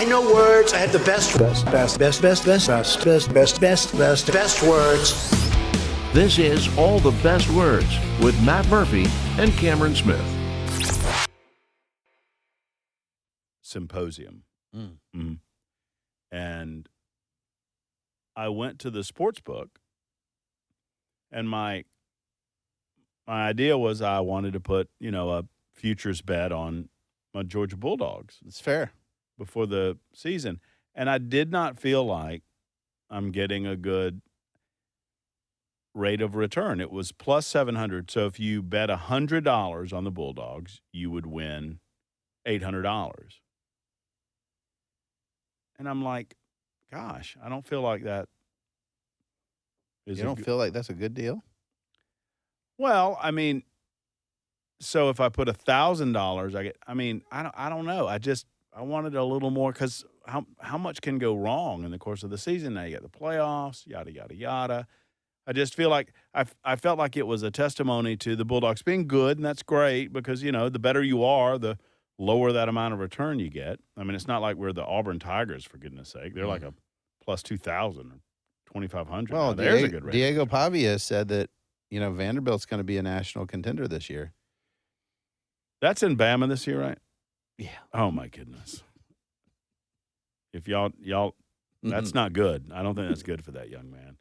I know words. I have the best words. This is All the Best Words with Matt Murphy and Cameron Smith. Symposium. And I went to the sports book, and my idea was I wanted to put, a futures bet on my Georgia Bulldogs. It's fair. Before the season. And I did not feel like I'm getting a good rate of return. It was plus 700. So if you bet $100 on the Bulldogs, you would win $800. And I'm like, gosh, I don't feel like that is You don't feel like that's a good deal? Well, I mean, so if I put $1,000, I don't know. I wanted a little more because how much can go wrong in the course of the season? Now you got the playoffs, yada, yada, yada. I just feel like I felt like it was a testimony to the Bulldogs being good, and that's great because, the better you are, the lower that amount of return you get. I mean, it's not like we're the Auburn Tigers, for goodness sake. They're like a plus 2,000 or 2,500. Well, there's a good rate. Diego Pavia said that, Vanderbilt's going to be a national contender this year. That's in Bama this year, right? Yeah. Oh, my goodness. If y'all, that's not good. I don't think that's good for that young man.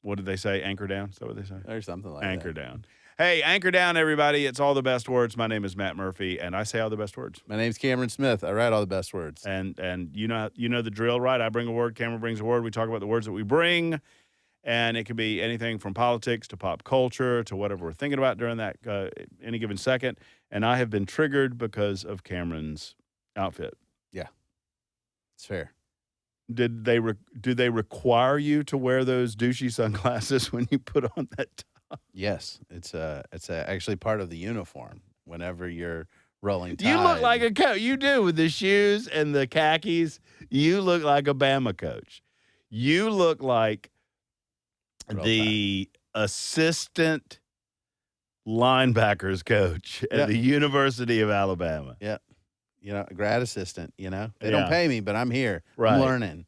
What did they say? Anchor down? Is that what they say? Or something like Anchor that. down. Hey, anchor down, everybody. It's All the Best Words. My name is Matt Murphy, and I say all the best words. My name's Cameron Smith. I write all the best words. And you know the drill, right? I bring a word, Cameron brings a word. We talk about the words that we bring, and it could be anything from politics to pop culture to whatever we're thinking about during that any given second. And I have been triggered because of Cameron's outfit. Yeah, it's fair. Do they require you to wear those douchey sunglasses when you put on that top? Yes, it's actually part of the uniform. Whenever you're rolling Tide. You look like a coach. You do with the shoes and the khakis. You look like a Bama coach. You look like the assistant linebackers coach at the University of Alabama. Yeah. A grad assistant, They don't pay me, but I'm here. Right. I'm learning.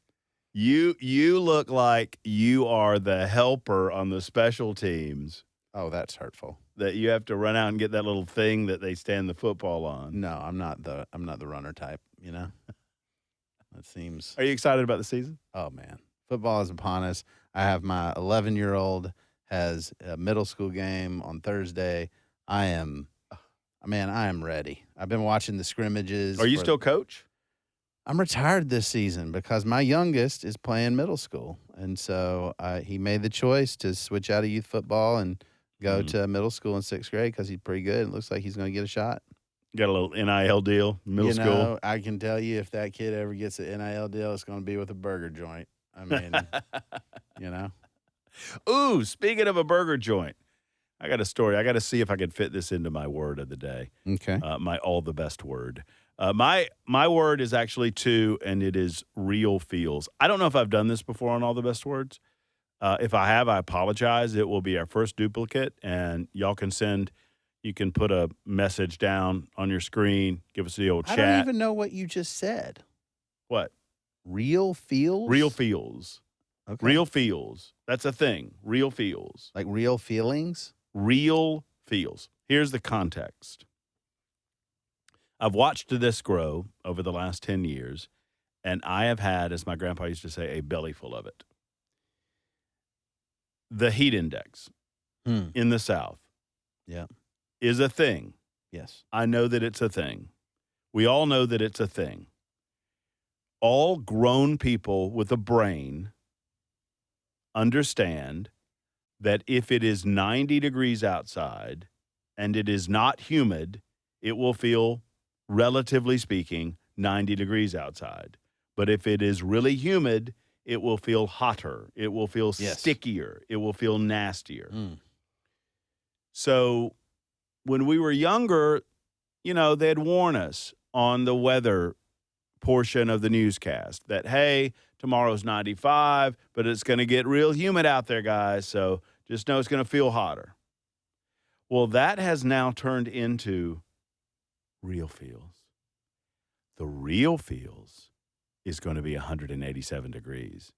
You look like you are the helper on the special teams. Oh, that's hurtful. That you have to run out and get that little thing that they stand the football on. No, I'm not the runner type, That seems. Are you excited about the season? Oh man. Football is upon us. I have my 11-year-old has a middle school game on Thursday. I am ready. I've been watching the scrimmages. Are you still coach? I'm retired this season because my youngest is playing middle school. And so he made the choice to switch out of youth football and go to middle school in 6th grade because he's pretty good. It looks like he's going to get a shot. Got a little NIL deal, middle school. I can tell you if that kid ever gets an NIL deal, it's going to be with a burger joint. I mean, Ooh, speaking of a burger joint, I got a story. I got to see if I can fit this into my word of the day. Okay. My all the best word. My word is actually two, and it is real feels. I don't know if I've done this before on All the Best Words. If I have, I apologize. It will be our first duplicate, and y'all can you can put a message down on your screen, give us the old chat. I don't even know what you just said. What? Real feels? Real feels. Okay. Real feels. That's a thing. Real feels. Like real feelings? Real feels. Here's the context. I've watched this grow over the last 10 years, and I have had, as my grandpa used to say, a belly full of it. The heat index in the South is a thing. Yes. I know that it's a thing. We all know that it's a thing. All grown people with a brain understand that if it is 90 degrees outside and it is not humid, it will feel, relatively speaking, 90 degrees outside. But if it is really humid, it will feel hotter. It will feel stickier. It will feel nastier. So when we were younger, they'd warn us on the weather portion of the newscast that, hey, tomorrow's 95, but it's going to get real humid out there, guys. So just know it's going to feel hotter. Well, that has now turned into real feels. The real feels is going to be 187 degrees.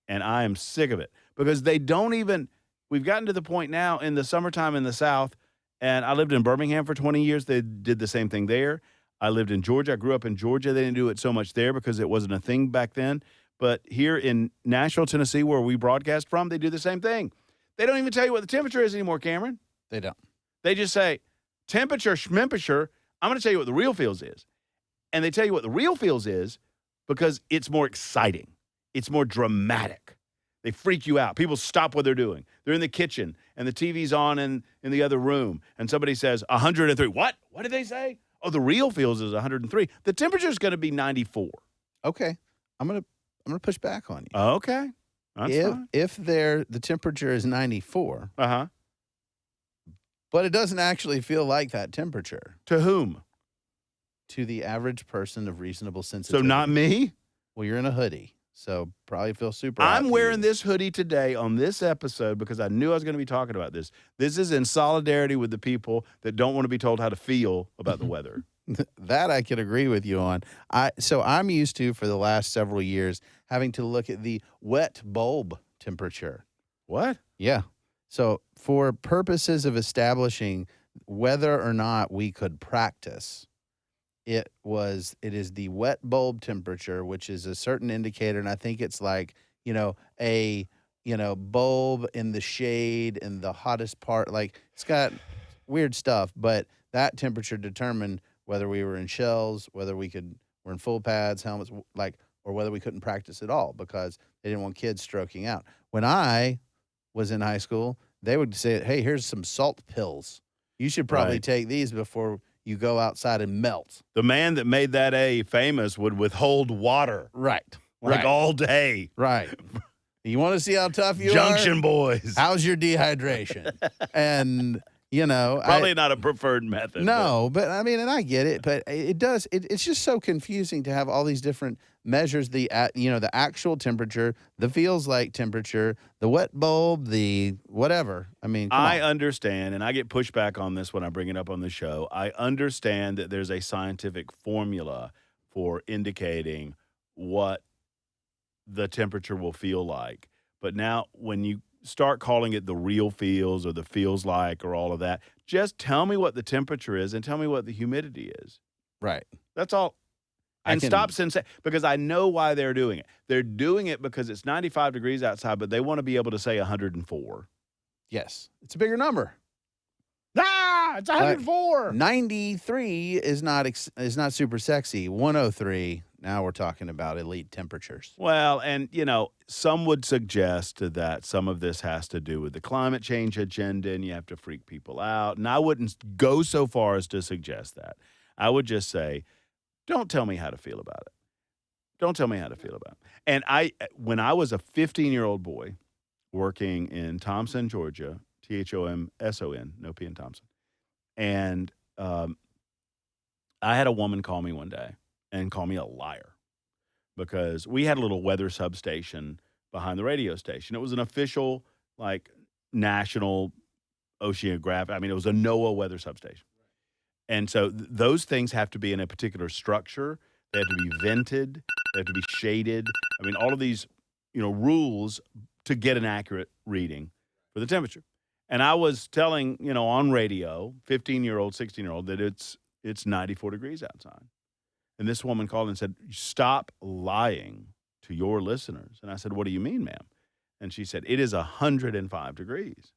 And I am sick of it because they don't even – we've gotten to the point now in the summertime in the South, and I lived in Birmingham for 20 years. They did the same thing there. I lived in Georgia. I grew up in Georgia. They didn't do it so much there because it wasn't a thing back then. But here in Nashville, Tennessee, where we broadcast from, they do the same thing. They don't even tell you what the temperature is anymore, Cameron. They don't. They just say, temperature, schmemperature, I'm going to tell you what the real feels is. And they tell you what the real feels is because it's more exciting. It's more dramatic. They freak you out. People stop what they're doing. They're in the kitchen, and the TV's on in the other room, and somebody says 103. What? What did they say? Oh, the real feels is 103. The temperature is going to be 94. Okay. I'm gonna push back on you. Okay. That's fine. If the temperature is 94, Uh-huh. but it doesn't actually feel like that temperature To whom? to the average person of reasonable So sensitivity. not me? Well, you're in a hoodie, so probably feel super hot I'm to wearing you. this hoodie today on this episode because I knew I was going to be talking about this. This is in solidarity with the people that don't want to be told how to feel about the weather. That I could agree with you on. So I'm used to, for the last several years, having to look at the wet bulb temperature. What? Yeah. So for purposes of establishing whether or not we could practice, it is the wet bulb temperature, which is a certain indicator, and I think it's like, a bulb in the shade in the hottest part. Like, it's got weird stuff, but that temperature determined whether we were in shells, whether we're in full pads, helmets, or whether we couldn't practice at all because they didn't want kids stroking out. When I was in high school, they would say, hey, here's some salt pills. You should probably Right. take these before you go outside and melt. The man that made that A famous would withhold water Right. like all day. Right. You want to see how tough you Junction are? boys. How's your dehydration? And, Probably not a preferred method. No, but I mean, and I get it, but it's just so confusing to have all these different measures, the actual temperature, the feels like temperature, the wet bulb, the whatever. I mean, come I on. understand, and I get pushback on this when I bring it up on the show. I understand that there's a scientific formula for indicating what the temperature will feel like. But now when you start calling it the real feels or the feels like or all of that, just tell me what the temperature is and tell me what the humidity is. Right. That's all. And stop because I know why they're doing it. They're doing it because it's 95 degrees outside, but they want to be able to say 104. Yes. It's a bigger number. Ah, it's 104. 93 is not super sexy. 103, now we're talking about elite temperatures. Well, and, some would suggest that some of this has to do with the climate change agenda and you have to freak people out. And I wouldn't go so far as to suggest that. I would just say, don't tell me how to feel about it. Don't tell me how to feel about it. And when I was a 15-year-old boy working in Thomson, Georgia, Thomson, no P in Thompson, and I had a woman call me one day and call me a liar because we had a little weather substation behind the radio station. It was an official, national oceanographic. I mean, it was a NOAA weather substation. And so those things have to be in a particular structure. They have to be vented. They have to be shaded. I mean, all of these, rules to get an accurate reading for the temperature. And I was telling, on radio, 15-year-old, 16-year-old, that it's 94 degrees outside. And this woman called and said, stop lying to your listeners. And I said, what do you mean, ma'am? And she said, it is 105 degrees.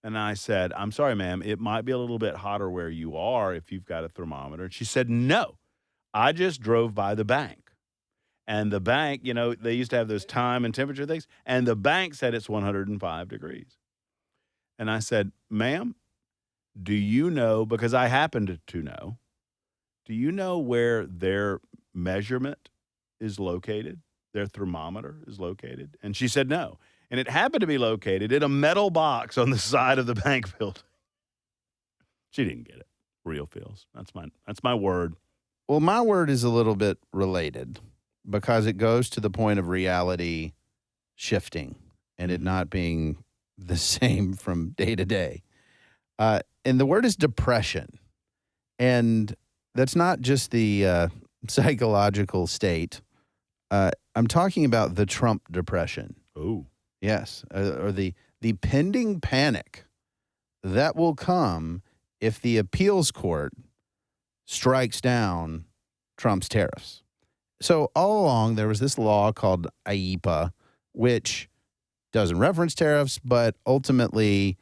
And I said, I'm sorry, ma'am, it might be a little bit hotter where you are if you've got a thermometer. And she said, no, I just drove by the bank. And the bank, they used to have those time and temperature things. And the bank said it's 105 degrees. And I said, ma'am, do you know, because I happened to know, do you know where their measurement is located? Their thermometer is located? And she said, no. And it happened to be located in a metal box on the side of the bank building. She didn't get it. Real feels. That's my word. Well, my word is a little bit related because it goes to the point of reality shifting and it not being the same from day to day. And the word is depression. And that's not just the psychological state. I'm talking about the Trump depression. Oh, Yes, or the pending panic that will come if the appeals court strikes down Trump's tariffs. So all along, there was this law called IEEPA, which doesn't reference tariffs, but ultimately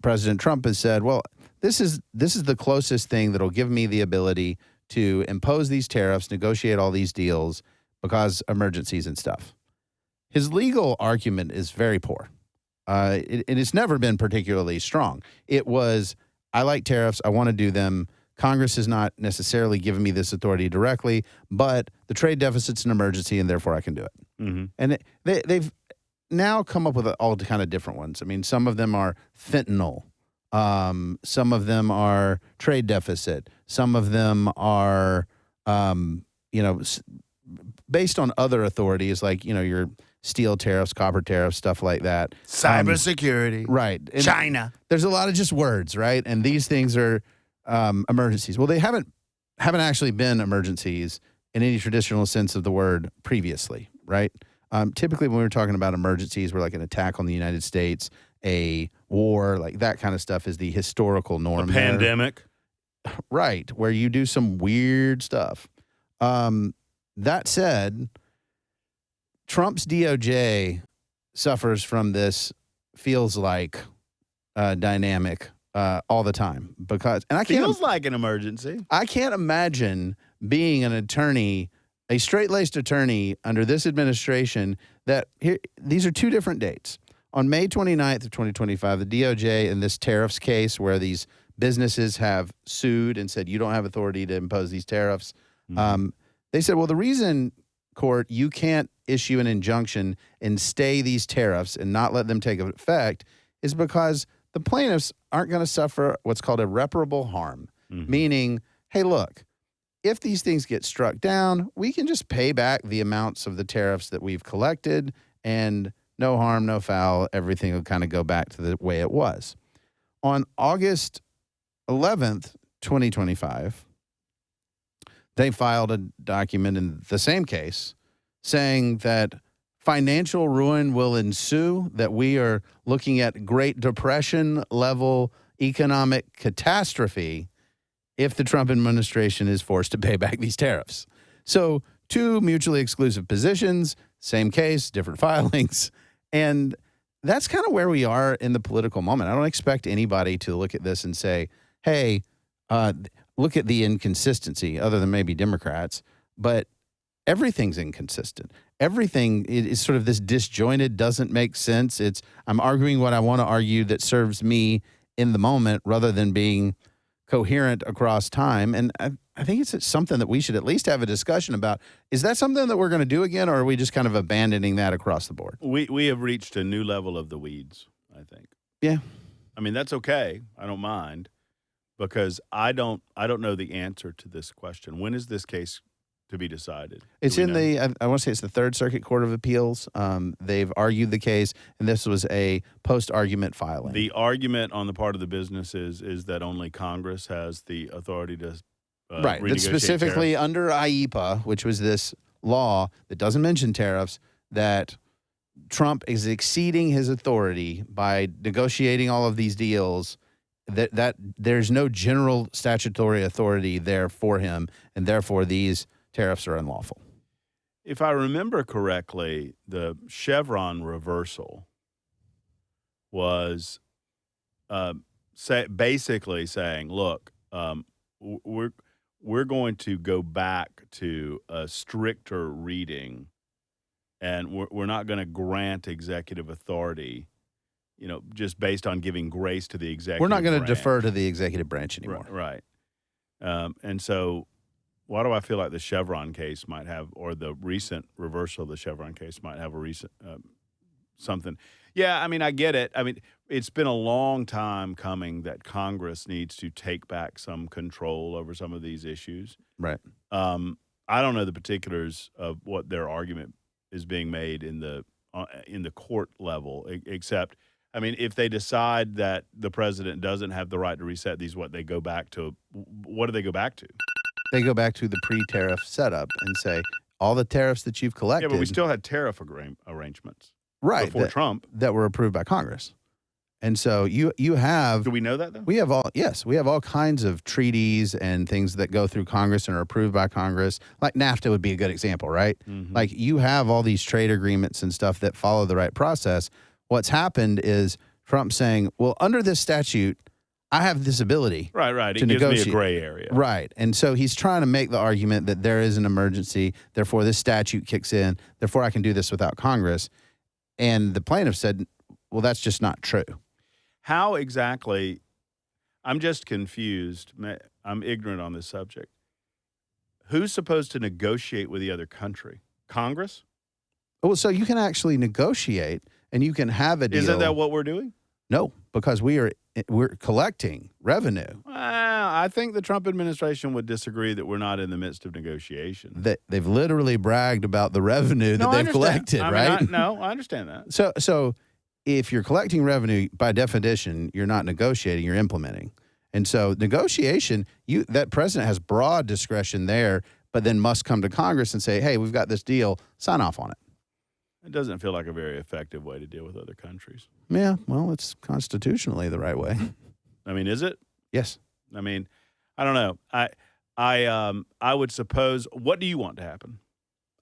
President Trump has said, well, this is the closest thing that'll give me the ability to impose these tariffs, negotiate all these deals because emergencies and stuff. His legal argument is very poor. It's never been particularly strong. It was, I like tariffs, I want to do them. Congress has not necessarily given me this authority directly, but the trade deficit's an emergency, and therefore I can do it. mm-hmm. And they've now come up with all kind of different ones. I mean, some of them are fentanyl. Some of them are trade deficit. Some of them are, based on other authorities like, your steel tariffs, copper tariffs, stuff like that. Cybersecurity. Right. And China. there's a lot of just words, right? And these things are emergencies. Well, they haven't actually been emergencies in any traditional sense of the word previously, right? Typically, when we're talking about emergencies, we're like an attack on the United States, a war, like that kind of stuff is the historical norm. A pandemic. Right, where you do some weird stuff. That said, Trump's DOJ suffers from this feels like dynamic all the time because, and Feels like an emergency. I can't imagine being an attorney, a straight-laced attorney under this administration. These are two different dates. On May 29th of 2025, the DOJ in this tariffs case where these businesses have sued and said you don't have authority to impose these tariffs. Mm-hmm. They said, well, the reason, court, you can't issue an injunction and stay these tariffs and not let them take effect is because the plaintiffs aren't going to suffer what's called irreparable harm, meaning, hey, look, if these things get struck down, we can just pay back the amounts of the tariffs that we've collected and no harm, no foul, everything will kind of go back to the way it was. On August 11th, 2025, they filed a document in the same case saying that financial ruin will ensue, that we are looking at Great Depression level economic catastrophe if the Trump administration is forced to pay back these tariffs. So two mutually exclusive positions, same case, different filings. And that's kind of where we are in the political moment. I don't expect anybody to look at this and say, hey, look at the inconsistency, other than maybe Democrats, but everything's inconsistent. Everything is sort of this disjointed, doesn't make sense. I'm arguing what I want to argue that serves me in the moment rather than being coherent across time. And I think it's something that we should at least have a discussion about. Is that something that we're going to do again, or are we just kind of abandoning that across the board? We have reached a new level of the weeds, I think. Yeah. I mean, that's okay. I don't mind because I don't know the answer to this question. When is this case to be decided? It's in I want to say it's the Third Circuit Court of Appeals. They've argued the case, and this was a post-argument filing. The argument on the part of the businesses is that only Congress has the authority to right, but specifically tariffs. Under IEEPA, which was this law that doesn't mention tariffs, that Trump is exceeding his authority by negotiating all of these deals, that there's no general statutory authority there for him, and therefore these tariffs are unlawful. If I remember correctly, the Chevron reversal was basically saying, look, we're going to go back to a stricter reading, and we're not going to grant executive authority, just based on giving grace to the executive We're not going to branch. defer to the executive branch anymore. Right. And so why do I feel like the Chevron case might have, or the recent reversal of the Chevron case might have a recent something? Yeah, I mean, I get it. I mean, it's been a long time coming that Congress needs to take back some control over some of these issues. Right. I don't know the particulars of what their argument is being made in the court level, except, I mean, if they decide that the president doesn't have the right to reset these, what do they go back to? they go back to the pre-tariff setup and say all the tariffs that you've collected, Yeah, but we still had tariff arrangements right before Trump. that were approved by Congress. And so you have Do we know that though? we have all kinds of treaties and things that go through Congress and are approved by Congress. Like NAFTA would be a good example, right? Mhm. Like you have all these trade agreements and stuff that follow the right process. What's happened is Trump saying, "Well, under this statute, I have this ability." Right. It to gives me negotiate. a gray area. Right. And so he's trying to make the argument that there is an emergency, therefore this statute kicks in, therefore I can do this without Congress. And the plaintiff said, "Well, that's just not true." How exactly? I'm just confused. I'm ignorant on this subject. Who's supposed to negotiate with the other country? Congress? Well, so you can actually negotiate and you can have a deal. Isn't that what we're doing? No, because we're collecting revenue. Well, I think the Trump administration would disagree that we're not in the midst of negotiations. They've literally bragged about the revenue that I they've understand. collected, I mean, right? I understand that. So if you're collecting revenue, by definition, you're not negotiating, you're implementing. And so negotiation, that president has broad discretion there, but then must come to Congress and say, "Hey, we've got this deal, sign off on it." It doesn't feel like a very effective way to deal with other countries. Yeah, well, it's constitutionally the right way. I mean, is it? Yes. I mean, I don't know. I would suppose. What do you want to happen?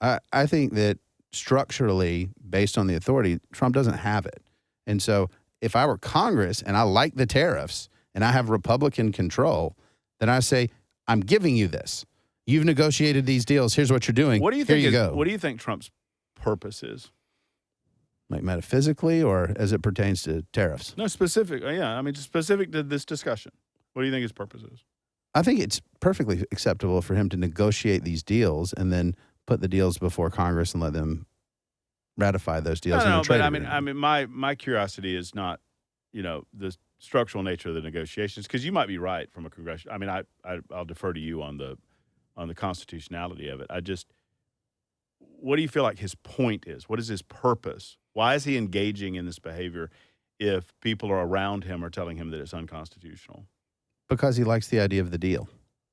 I think that structurally, based on the authority, Trump doesn't have it. And so if I were Congress and I like the tariffs and I have Republican control, then I say, "I'm giving you this. You've negotiated these deals. Here's what you're doing. What do you Here think? you go." What do you think Trump's purpose is? Like metaphysically or as it pertains to tariffs? No, specific. Yeah, I mean, specific to this discussion. What do you think his purpose is? I think it's perfectly acceptable for him to negotiate these deals and then put the deals before Congress and let them ratify those deals. No, in a trade but agreement. my curiosity is not, the structural nature of the negotiations, because you might be right from a congressional. I mean, I'll defer to you on the constitutionality of it. What do you feel like his point is? What is his purpose? Why is he engaging in this behavior if people are around him are telling him that it's unconstitutional? Because he likes the idea of the deal.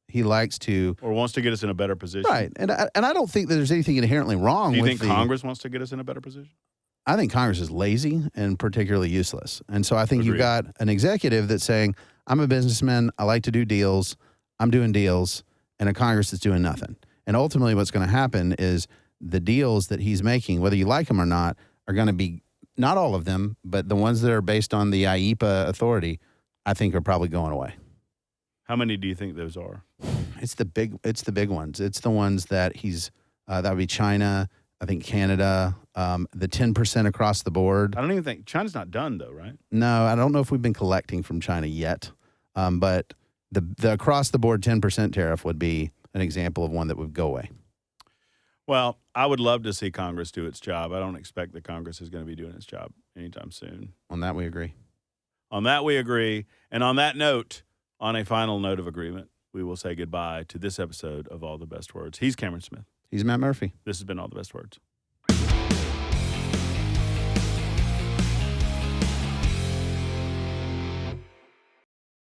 He likes to Or wants to get us in a better position? right, and I don't think that there's anything inherently wrong Do you with think Congress wants to get us in a better position? I think Congress is lazy and particularly useless, and so I think you've Agreed. got an executive that's saying, "I'm a businessman. I like to do deals. I'm doing deals," and a Congress that's doing nothing. And ultimately, what's going to happen is the deals that he's making, whether you like them or not, are going to be not all of them, but the ones that are based on the IEPA authority, I think, are probably going away. How many do you think those are? It's the big ones. It's the ones that he's that would be China, I think Canada, the 10% across the board. I don't even think China's not done though, right? No, I don't know if we've been collecting from China yet, but the across the board 10% tariff would be an example of one that would go away. Well, I would love to see Congress do its job. I don't expect that Congress is going to be doing its job anytime soon. On that, we agree. On that, we agree. And on that note, on a final note of agreement, we will say goodbye to this episode of All the Best Words. He's Cameron Smith. He's Matt Murphy. This has been All the Best Words.